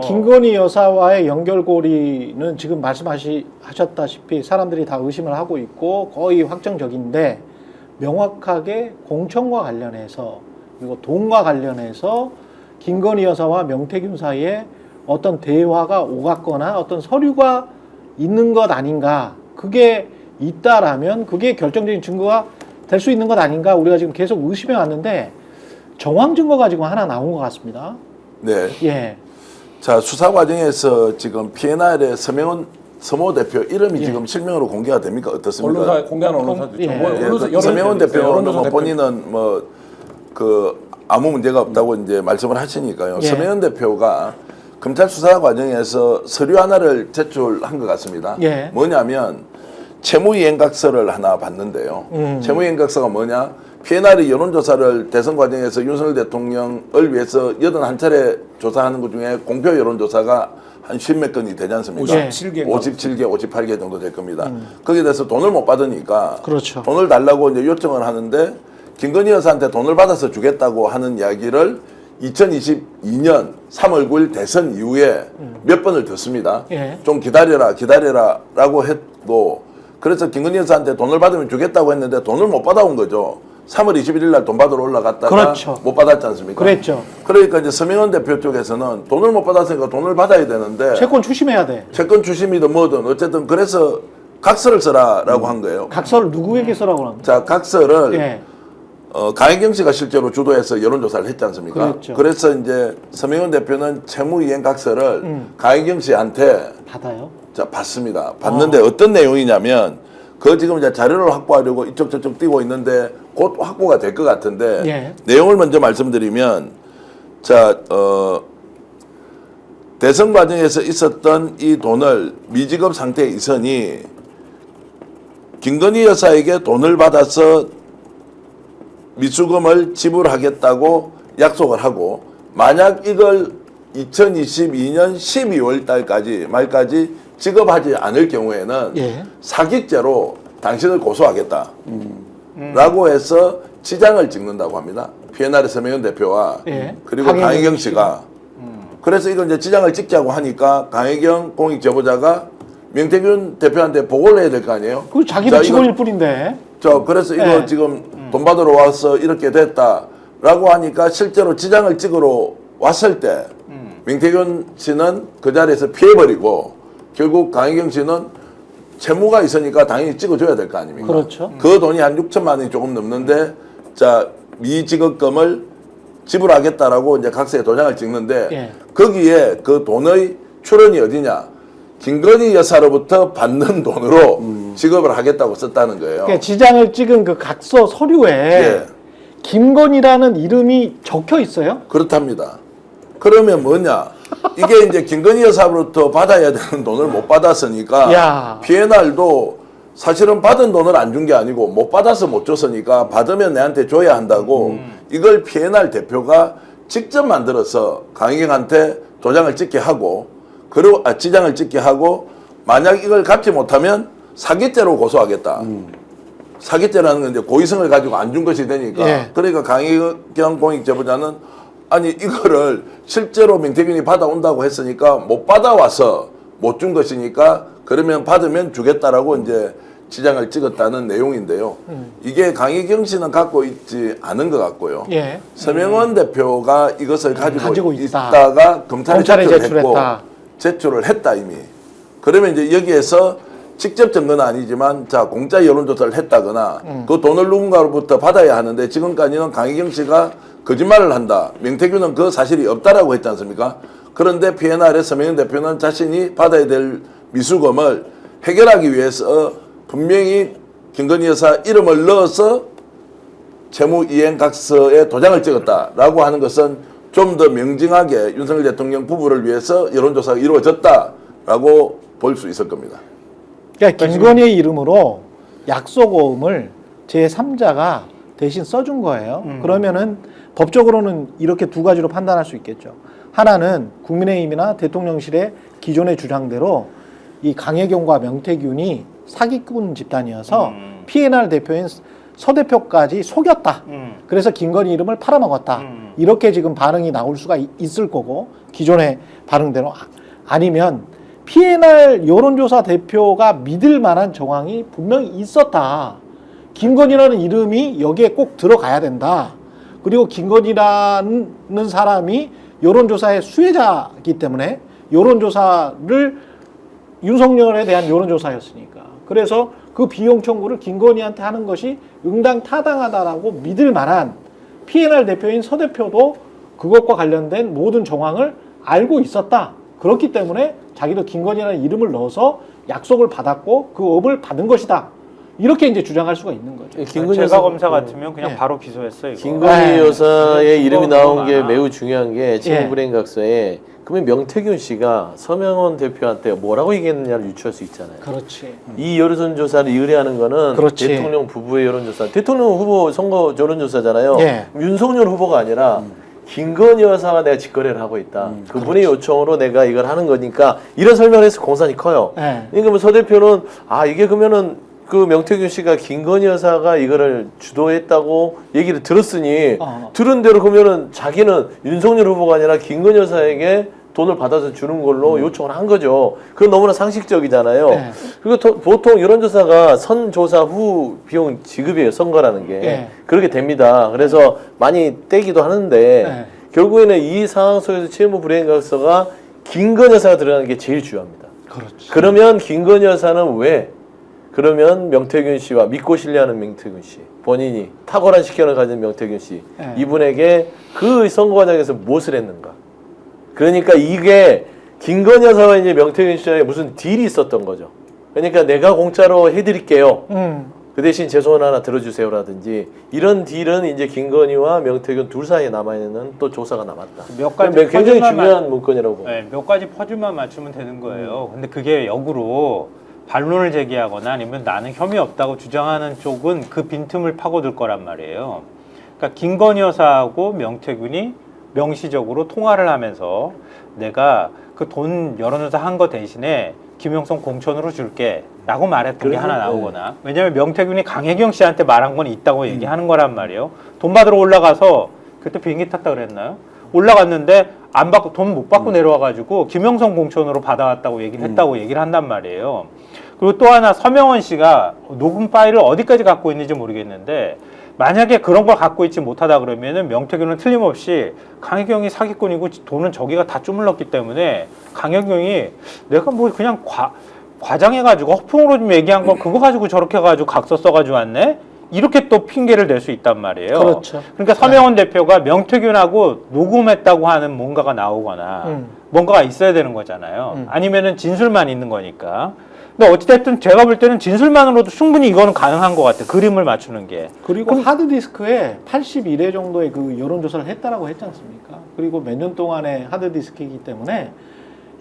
김건희 여사와의 연결고리는 지금 말씀하셨다시피 사람들이 다 의심을 하고 있고 거의 확정적인데 명확하게 공천과 관련해서 그리고 돈과 관련해서 김건희 여사와 명태균 사이에 어떤 대화가 오갔거나 어떤 서류가 있는 것 아닌가, 그게 있다라면 그게 결정적인 증거가 될 수 있는 것 아닌가, 우리가 지금 계속 의심해 왔는데 정황 증거가 지금 하나 나온 것 같습니다. 네. 예. 자, 수사 과정에서 지금 PNR의 서명훈 서모 대표 이름이 지금 실명으로 공개가 됩니까? 어떻습니까? 언론사 공개하는 언론사도 있죠. 예. 서명훈 대표는 뭐 대표. 본인은 뭐 그 아무 문제가 없다고 이제 말씀을 하시니까요. 예. 서명훈 대표가 검찰 수사 과정에서 서류 하나를 제출한 것 같습니다. 예. 뭐냐면 채무이행각서를 하나 봤는데요. 채무이행각서가 뭐냐? PNR이 여론조사를 대선 과정에서 윤석열 대통령을 위해서 81차례 조사하는 것 중에 공표 여론조사가 한 10몇 건이 되지 않습니까? 57개. 57개, 58개 정도 될 겁니다. 거기에 대해서 돈을 못 받으니까 그렇죠. 돈을 달라고 이제 요청을 하는데 김건희 여사한테 돈을 받아서 주겠다고 하는 이야기를 2022년 3월 9일 대선 이후에 몇 번을 듣습니다. 예. 좀 기다려라 라고 해도, 그래서 김건희 여사한테 돈을 받으면 주겠다고 했는데 돈을 못 받아온 거죠. 3월 21일 날 돈 받으러 올라갔다가 그렇죠. 못 받았지 않습니까? 그랬죠. 그러니까 이제 서명훈 대표 쪽에서는 돈을 못 받았으니까 돈을 받아야 되는데 채권 추심해야 돼. 채권 추심이든 뭐든 어쨌든 그래서 각서를 써라라고 한 거예요. 각서를 누구에게 쓰라고 합니까? 자, 각서를 예. 강혜경 씨가 실제로 주도해서 여론조사를 했지 않습니까? 그랬죠. 그래서 이제 서명훈 대표는 채무이행 각서를 강혜경 씨한테 받아요. 자, 받습니다. 받는데 어떤 내용이냐면, 그 지금 이제 자료를 확보하려고 이쪽 저쪽 뛰고 있는데 곧 확보가 될 것 같은데, 예. 내용을 먼저 말씀드리면, 자, 대선 과정에서 있었던 이 돈을 미지급 상태에 있으니 김건희 여사에게 돈을 받아서 미수금을 지불하겠다고 약속을 하고, 만약 이걸 2022년 12월 말까지 지급하지 않을 경우에는 예. 사기죄로 당신을 고소하겠다 라고 해서 지장을 찍는다고 합니다. PNR의 서명훈 대표와 예. 그리고 강혜경 씨가. 그래서 이걸 이제 지장을 찍자고 하니까 강혜경 공익 제보자가 명태균 대표한테 보고를 해야 될 거 아니에요? 그 자기도 자, 직원일 뿐인데. 그래서 이거 예. 지금 돈 받으러 와서 이렇게 됐다라고 하니까 실제로 지장을 찍으러 왔을 때 명태균 씨는 그 자리에서 피해버리고, 결국 강혜경 씨는 채무가 있으니까 당연히 찍어줘야 될 거 아닙니까? 그렇죠. 그 돈이 한 6천만 원이 조금 넘는데, 자, 미지급금을 지불하겠다라고 이제 각서에 도장을 찍는데, 예. 거기에 그 돈의 출원이 어디냐? 김건희 여사로부터 받는 돈으로 지급을 하겠다고 썼다는 거예요. 그러니까 지장을 찍은 그 각서 서류에 예. 김건희라는 이름이 적혀 있어요? 그렇답니다. 그러면 뭐냐? 이게 이제 김건희 여사로부터 받아야 되는 돈을 못 받았으니까, 야. PNR도 사실은 받은 돈을 안 준 게 아니고 못 받아서 못 줬으니까 받으면 내한테 줘야 한다고 이걸 PNR 대표가 직접 만들어서 강희경한테 도장을 찍게 하고, 그리고 지장을 찍게 하고, 만약 이걸 갚지 못하면 사기죄로 고소하겠다. 사기죄라는 건 이제 고의성을 가지고 안 준 것이 되니까. 예. 그러니까 강희경 공익 제보자는 아니 이거를 실제로 명태균이 받아온다고 했으니까 못 받아와서 못 준 것이니까 그러면 받으면 주겠다라고 이제 지장을 찍었다는 내용인데요. 이게 강희경 씨는 갖고 있지 않은 것 같고요. 예. 서명원 대표가 이것을 가지고 있다. 있다가 검찰에 제출을 제출했다. 했고, 제출을 했다 이미. 그러면 이제 여기에서 직접 증거는 아니지만, 자, 공짜 여론조사를 했다거나 그 돈을 누군가로부터 받아야 하는데 지금까지는 강희경 씨가 거짓말을 한다. 명태균은 그 사실이 없다라고 했지 않습니까? 그런데 PNR의 서명훈 대표는 자신이 받아야 될 미수금을 해결하기 위해서 분명히 김건희 여사 이름을 넣어서 채무이행각서에 도장을 찍었다라고 하는 것은 좀 더 명징하게 윤석열 대통령 부부를 위해서 여론조사가 이루어졌다라고 볼 수 있을 겁니다. 그러니까 김건희의 이름으로 약속어음을 제3자가 대신 써준 거예요. 그러면은 법적으로는 이렇게 두 가지로 판단할 수 있겠죠. 하나는 국민의힘이나 대통령실의 기존의 주장대로 이 강혜경과 명태균이 사기꾼 집단이어서 PNR 대표인 서 대표까지 속였다. 그래서 김건희 이름을 팔아먹었다. 이렇게 지금 반응이 나올 수가 있을 거고 기존의 반응대로 아니면 PNR 여론조사 대표가 믿을 만한 정황이 분명히 있었다. 김건희라는 이름이 여기에 꼭 들어가야 된다. 그리고 김건희라는 사람이 여론조사의 수혜자이기 때문에 여론조사를 윤석열에 대한 여론조사였으니까. 그래서 그 비용 청구를 김건희한테 하는 것이 응당타당하다라고 믿을 만한 PNR 대표인 서 대표도 그것과 관련된 모든 정황을 알고 있었다. 그렇기 때문에 자기도 김건희라는 이름을 넣어서 약속을 받았고 그 업을 받은 것이다. 이렇게 이제 주장할 수가 있는 거죠. 김건희 제가 검사 같으면 그냥 예. 바로 기소했어요. 이거. 김건희 여사의 이름이 나온 게 많아. 매우 중요한 게 채무불이행각서에 그러면 명태균 씨가 서명원 대표한테 뭐라고 얘기했느냐를 유추할 수 있잖아요. 그렇지. 이 여론조사를 의뢰하는 거는 그렇지. 대통령 부부의 여론조사, 대통령 후보 선거 여론조사잖아요. 예. 윤석열 후보가 아니라 김건희 여사가 내가 직거래를 하고 있다. 그분의 요청으로 내가 이걸 하는 거니까 이런 설명을 해서 공산이 커요. 예. 그러니까 뭐 서 대표는 이게 그러면은 그 명태균 씨가 김건희 여사가 이거를 주도했다고 얘기를 들었으니 들은 대로 그러면은 자기는 윤석열 후보가 아니라 김건희 여사에게 돈을 받아서 주는 걸로 요청을 한 거죠. 그건 너무나 상식적이잖아요. 네. 그리고 보통 여론조사가 선조사 후 비용 지급이에요. 선거라는 게. 네. 그렇게 됩니다. 그래서 많이 떼기도 하는데 네. 결국에는 이 상황 속에서 채무불이행각서가 김건희 여사가 들어가는 게 제일 중요합니다. 그렇지. 그러면 김건희 여사는 왜? 그러면 명태균 씨와 믿고 신뢰하는 명태균 씨, 본인이 탁월한 식견을 가진 명태균 씨, 네. 이분에게 그 선거 과정에서 무엇을 했는가? 그러니까 이게 김건희 여사와 이제 명태균 씨와의 무슨 딜이 있었던 거죠. 그러니까 내가 공짜로 해드릴게요. 그 대신 제 소원 하나 들어주세요라든지 이런 딜은 이제 김건희와 명태균 둘 사이에 남아있는 또 조사가 남았다. 몇 가지 굉장히 퍼즐만 중요한 문건이라고. 네, 몇 가지 퍼즐만 맞추면 되는 거예요. 근데 그게 역으로 반론을 제기하거나 아니면 나는 혐의 없다고 주장하는 쪽은 그 빈틈을 파고들 거란 말이에요. 그러니까 김건희 여사하고 명태균이 명시적으로 통화를 하면서 내가 그 돈 여론조사 한 거 대신에 김영선 공천으로 줄게 라고 말했던 게 하나 나오거나, 왜냐면 명태균이 강혜경 씨한테 말한 건 있다고 얘기하는 거란 말이에요. 돈 받으러 올라가서 그때 비행기 탔다 그랬나요? 올라갔는데 안 받고 돈 못 받고 내려와가지고 김영선 공천으로 받아왔다고 얘기를 했다고 얘기를 한단 말이에요. 그리고 또 하나 서명원 씨가 녹음 파일을 어디까지 갖고 있는지 모르겠는데 만약에 그런 걸 갖고 있지 못하다 그러면은 명태균은 틀림없이 강혜경이 사기꾼이고 돈은 저기가 다 쪼물렀기 때문에 강혜경이 내가 뭐 그냥 과장해가지고 허풍으로 좀 얘기한 거 그거 가지고 저렇게 해가지고 각서 써가지고 왔네? 이렇게 또 핑계를 댈 수 있단 말이에요. 그렇죠. 그러니까 서명원 대표가 명태균하고 녹음했다고 하는 뭔가가 나오거나 뭔가가 있어야 되는 거잖아요. 아니면은 진술만 있는 거니까. 근데 어찌됐든 제가 볼 때는 진술만으로도 충분히 이거는 가능한 것 같아요. 그림을 맞추는 게. 그리고 하드디스크에 81회 정도의 그 여론조사를 했다라고 했지 않습니까? 그리고 몇 년 동안의 하드디스크이기 때문에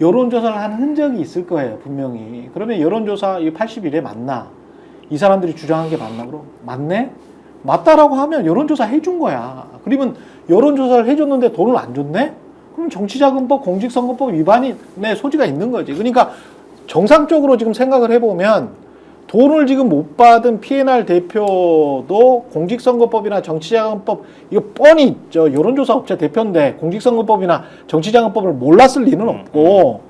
여론조사를 한 흔적이 있을 거예요, 분명히. 그러면 여론조사 이 81회 맞나? 이 사람들이 주장한 게 맞나? 그럼 맞네? 맞다라고 하면 여론조사 해준 거야. 그러면 여론조사를 해줬는데 돈을 안 줬네? 그럼 정치자금법, 공직선거법 위반의 소지가 있는 거지. 그러니까 정상적으로 지금 생각을 해보면 돈을 지금 못 받은 PNR 대표도 공직선거법이나 정치자금법 이거 뻔히 여론조사 업체 대표인데 공직선거법이나 정치자금법을 몰랐을 리는 없고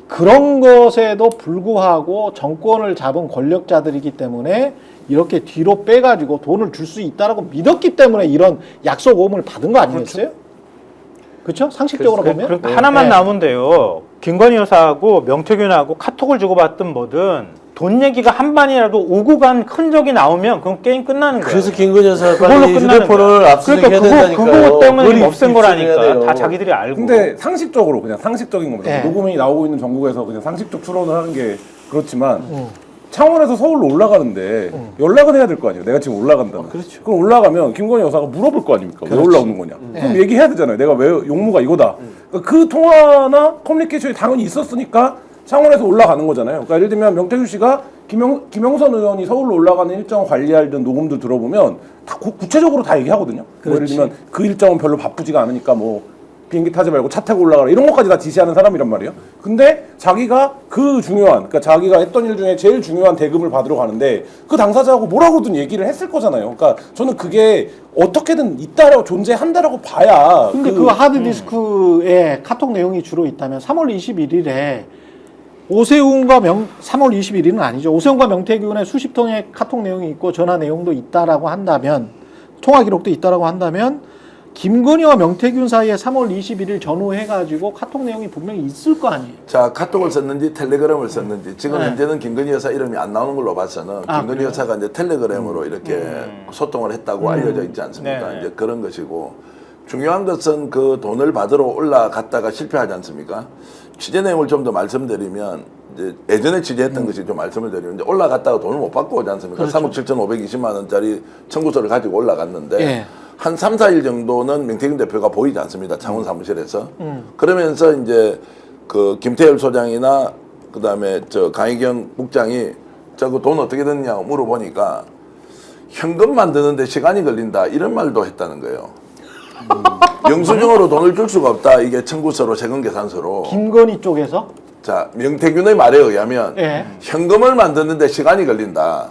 그런 것에도 불구하고 정권을 잡은 권력자들이기 때문에 이렇게 뒤로 빼가지고 돈을 줄 수 있다라고 믿었기 때문에 이런 약속 오음을 받은 거 아니겠어요? 그렇죠? 상식적으로 보면 그러니까 하나만 나오면 돼요. 김건희 여사하고 명태균하고 카톡을 주고받든 뭐든 돈 얘기가 한 반이라도 오고 간 흔적이 나오면 그럼 게임 끝나는 거예요. 그래서 김건희 여사가 그걸로 빨리 끝나는 휴대폰을 거야. 압수수색해야 그러니까 된다니까요. 그거 때문에 그걸 없앤 입수해야 거라니까. 돼요. 다 자기들이 알고. 근데 상식적으로 그냥 상식적인 겁니다. 네. 녹음이 나오고 있는 전국에서 그냥 상식적 추론을 하는 게 그렇지만 창원에서 서울로 올라가는데 연락은 해야 될 거 아니에요. 내가 지금 올라간다면. 그렇죠. 그럼 올라가면 김건희 여사가 물어볼 거 아닙니까? 왜 올라오는 거냐. 그럼 얘기해야 되잖아요. 내가 왜 용무가 이거다. 그러니까 그 통화나 커뮤니케이션이 당연히 있었으니까 창원에서 올라가는 거잖아요. 그러니까 예를 들면 명태균 씨가 김영선 의원이 서울로 올라가는 일정 관리하던 녹음들 들어보면 다 구체적으로 다 얘기하거든요. 뭐 예를 들면 그 일정은 별로 바쁘지가 않으니까 뭐 비행기 타지 말고 차 타고 올라가라 이런 것까지 다 지시하는 사람이란 말이에요. 근데 자기가 그 중요한, 그러니까 자기가 했던 일 중에 제일 중요한 대급을 받으러 가는데 그 당사자하고 뭐라고든 얘기를 했을 거잖아요. 그러니까 저는 그게 어떻게든 있다라고 존재한다라고 봐야. 근데 그 하드디스크에 카톡 내용이 주로 있다면 3월 21일에 오세훈과 3월 21일은 아니죠. 오세훈과 명태균의 수십 통의 카톡 내용이 있고 전화 내용도 있다라고 한다면, 통화 기록도 있다라고 한다면 김건희와 명태균 사이에 3월 21일 전후해가지고 카톡 내용이 분명히 있을 거 아니에요. 자, 카톡을 썼는지 텔레그램을 썼는지 지금 현재는 김건희 여사 이름이 안 나오는 걸로 봐서는 김건희 그래요? 여사가 이제 텔레그램으로 이렇게 소통을 했다고 알려져 있지 않습니까? 네. 이제 그런 것이고 중요한 것은 그 돈을 받으러 올라갔다가 실패하지 않습니까? 취재 내용을 좀 더 말씀드리면 이제 예전에 취재했던 것이 좀 말씀을 드리면 이제 올라갔다가 돈을 못 받고 오지 않습니까? 그렇죠. 3억 7,520만 원짜리 청구서를 가지고 올라갔는데 예. 한 3, 4일 정도는 명태균 대표가 보이지 않습니다. 창원 사무실에서. 그러면서 이제 그 김태열 소장이나 그다음에 저 강희경 국장이 저거 돈 어떻게 됐냐 물어보니까 현금 만드는데 시간이 걸린다 이런 말도 했다는 거예요. 영수증으로 돈을 줄 수가 없다. 이게 청구서로 세금 계산서로. 김건희 쪽에서 자, 명태균의 말에 의하면 예. 현금을 만드는데 시간이 걸린다.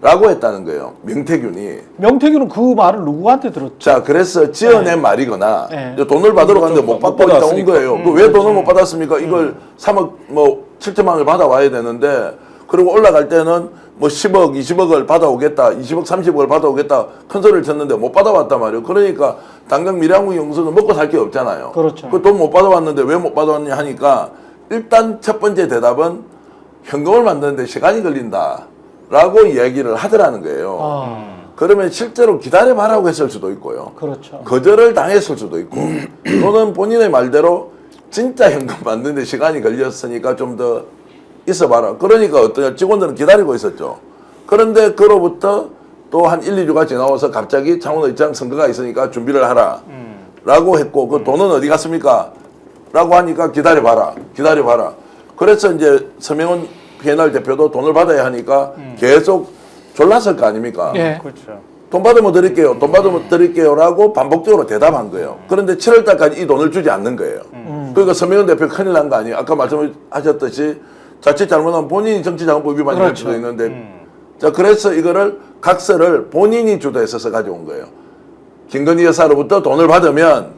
라고 했다는 거예요. 명태균이. 명태균은 그 말을 누구한테 들었죠? 자, 그래서 지어낸 말이거나 네. 이제 돈을 받으러 갔는데 못 받고 있다 온 거예요. 그 왜 돈을 못 받았습니까? 이걸 3억 뭐 7천만 원을 받아와야 되는데 그리고 올라갈 때는 뭐 10억, 20억을 받아오겠다, 20억, 30억을 받아오겠다 큰 소리를 쳤는데 못 받아왔단 말이에요. 그러니까 당장 미래한국 영수는 먹고 살 게 없잖아요. 그렇죠. 그 돈 못 받아왔는데 왜 못 받아왔냐 하니까 일단 첫 번째 대답은 현금을 만드는데 시간이 걸린다. 라고 이야기를 하더라는 거예요. 그러면 실제로 기다려봐라고 했을 수도 있고요. 그렇죠. 거절을 당했을 수도 있고 또는 본인의 말대로 진짜 현금 만드는데 시간이 걸렸으니까 좀 더 있어봐라. 그러니까 어떠냐 직원들은 기다리고 있었죠. 그런데 그로부터 또 한 1, 2주가 지나와서 갑자기 창원의장 선거가 있으니까 준비를 하라 라고 했고 그 돈은 어디 갔습니까? 라고 하니까 기다려봐라. 그래서 이제 서명훈 PNR 대표도 돈을 받아야 하니까 계속 졸랐을 거 아닙니까? 예. 그렇죠. 돈 받으면 드릴게요. 돈 받으면 드릴게요라고 반복적으로 대답한 거예요. 그런데 7월 달까지 이 돈을 주지 않는 거예요. 그러니까 서명훈 대표 큰일 난 거 아니에요. 아까 말씀하셨듯이 자칫 잘못하면 본인이 정치자금법 위반이 될 수도 있는데 자 그래서 이거를 각서를 본인이 주도해서 가져온 거예요. 김건희 여사로부터 돈을 받으면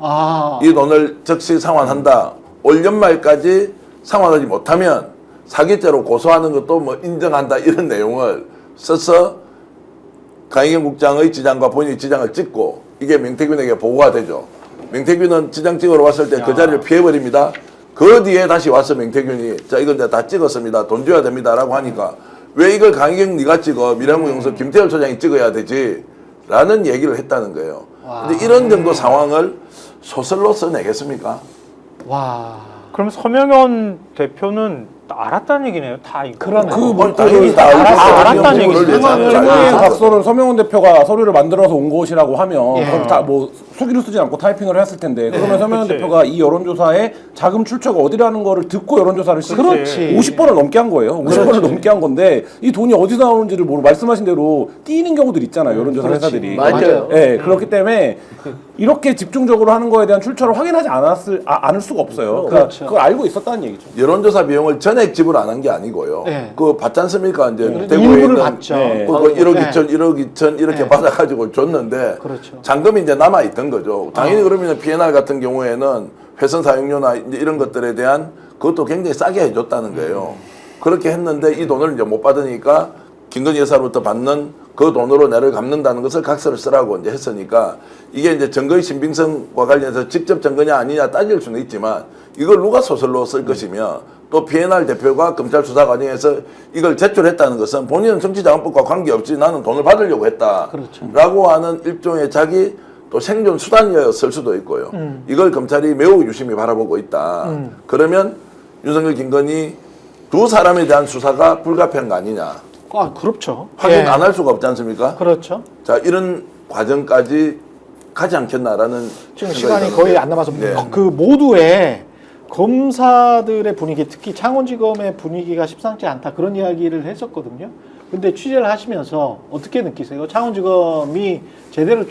이 돈을 즉시 상환한다. 올 연말까지 상환하지 못하면 사기죄로 고소하는 것도 뭐 인정한다 이런 내용을 써서 강희경 국장의 지장과 본인의 지장을 찍고 이게 명태균에게 보고가 되죠. 명태균은 지장 찍으러 왔을 때 그 자리를 피해버립니다. 그 뒤에 다시 와서 명태균이 자 이건 내가 다 찍었습니다. 돈 줘야 됩니다. 라고 하니까 왜 이걸 강희경 네가 찍어 미래한국 영수 김태열 소장이 찍어야 되지 라는 얘기를 했다는 거예요. 근데 이런 정도 상황을 소설로 써내겠습니까? 와. 그럼 서명현 대표는 알았다는 얘기네요. 다 이거. 그러네. 뭐 당연히 다 알았다는 얘기죠. 일부의 각서를 서명훈 대표가 서류를 만들어서 온 것이라고 하면 예. 그럼 다 뭐 수기로 쓰지 않고 타이핑을 했을 텐데 그러면 서명훈 그치. 대표가 이 여론조사에 자금 출처가 어디라는 거를 듣고 여론조사를 그렇지. 50번을 넘게 한 거예요. 50번을 넘게 한 건데 이 돈이 어디서 나오는지를 모르고 말씀하신 대로 띄는 경우들 있잖아요. 여론조사 그렇지. 회사들이. 맞아요. 예, 그렇기 때문에 이렇게 집중적으로 하는 거에 대한 출처를 확인하지 않을 수가 없어요. 그러니까 그렇죠. 그걸 알고 있었다는 얘기죠. 여론조사 비용을 전액 지불 안 한 게 아니고요. 네. 그거 받지 않습니까? 이제 대구에 일부를 있는 받죠. 네. 그거 1억 네. 2천, 1억 2천 이렇게 네. 받아가지고 줬는데 그렇죠. 잔금이 이제 남아 있던 거죠. 당연히 그러면 PNR 같은 경우에는 회선 사용료나 이제 이런 것들에 대한 그것도 굉장히 싸게 해줬다는 거예요. 그렇게 했는데 이 돈을 이제 못 받으니까 김건희 여사로부터 받는 그 돈으로 내를 갚는다는 것을 각서를 쓰라고 이제 했으니까 이게 이제 증거의 신빙성과 관련해서 직접 증거냐 아니냐 따질 수는 있지만 이걸 누가 소설로 쓸 것이며 또 PNR 대표가 검찰 수사 과정에서 이걸 제출했다는 것은 본인은 정치자금법과 관계없이 나는 돈을 받으려고 했다. 그렇죠. 라고 하는 일종의 자기 또 생존 수단이었을 수도 있고요. 이걸 검찰이 매우 유심히 바라보고 있다. 그러면 윤석열, 김건희 두 사람에 대한 수사가 불가피한 거 아니냐. 그렇죠. 확인 예. 안 할 수가 없지 않습니까? 그렇죠. 자, 이런 과정까지 가지 않겠나라는 지금 생각이 시간이 드는데. 거의 안 남아서 네. 그 모두의 검사들의 분위기, 특히 창원지검의 분위기가 십상치 않다 그런 이야기를 했었거든요. 근데 취재를 하시면서 어떻게 느끼세요? 창원지검이 제대로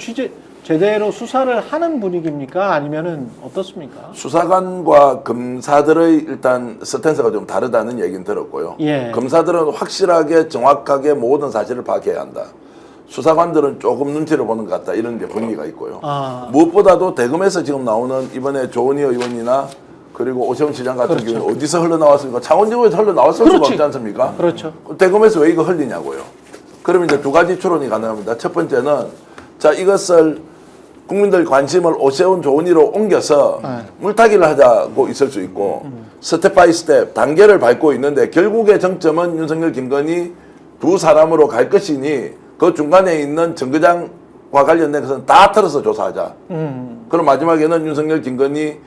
제대로 수사를 하는 분위기입니까? 아니면은 어떻습니까? 수사관과 검사들의 일단 스탠스가 좀 다르다는 얘기는 들었고요. 예. 검사들은 확실하게 정확하게 모든 사실을 파악해야 한다. 수사관들은 조금 눈치를 보는 것 같다. 이런 게 분위기가 있고요. 아. 무엇보다도 대검에서 지금 나오는 이번에 조은희 의원이나 그리고 오세훈 시장 같은 그렇죠. 경우는 어디서 흘러나왔습니까? 창원지구에서 흘러나왔을 수가 그렇지. 없지 않습니까? 그렇죠. 대검에서 왜 이거 흘리냐고요. 그러면 이제 두 가지 추론이 가능합니다. 첫 번째는 자 이것을 국민들 관심을 오세훈 조은희로 옮겨서 물타기를 하자고 있을 수 있고 스텝 바이 스텝 단계를 밟고 있는데 결국의 정점은 윤석열 김건희 두 사람으로 갈 것이니 그 중간에 있는 정거장과 관련된 것은 다 털어서 조사하자. 그럼 마지막에는 윤석열 김건희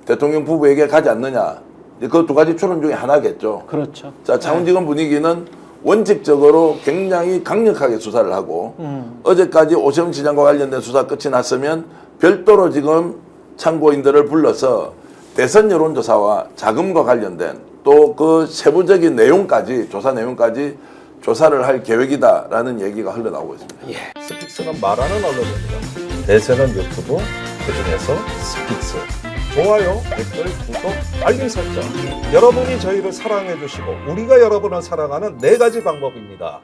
대통령 부부에게 가지 않느냐. 그 두 가지 추론 중에 하나겠죠. 그렇죠. 자, 창원지검 분위기는 원칙적으로 굉장히 강력하게 수사를 하고 어제까지 오세훈 시장과 관련된 수사 끝이 났으면 별도로 지금 참고인들을 불러서 대선 여론조사와 자금과 관련된 또 그 세부적인 내용까지 조사 내용까지 조사를 할 계획이다라는 얘기가 흘러나오고 있습니다. 스픽스는 말하는 언론입니다. 대세는 유튜브, 그중에서 스픽스. 좋아요, 댓글, 구독, 알림 설정. 여러분이 저희를 사랑해 주시고 우리가 여러분을 사랑하는 4가지 방법입니다.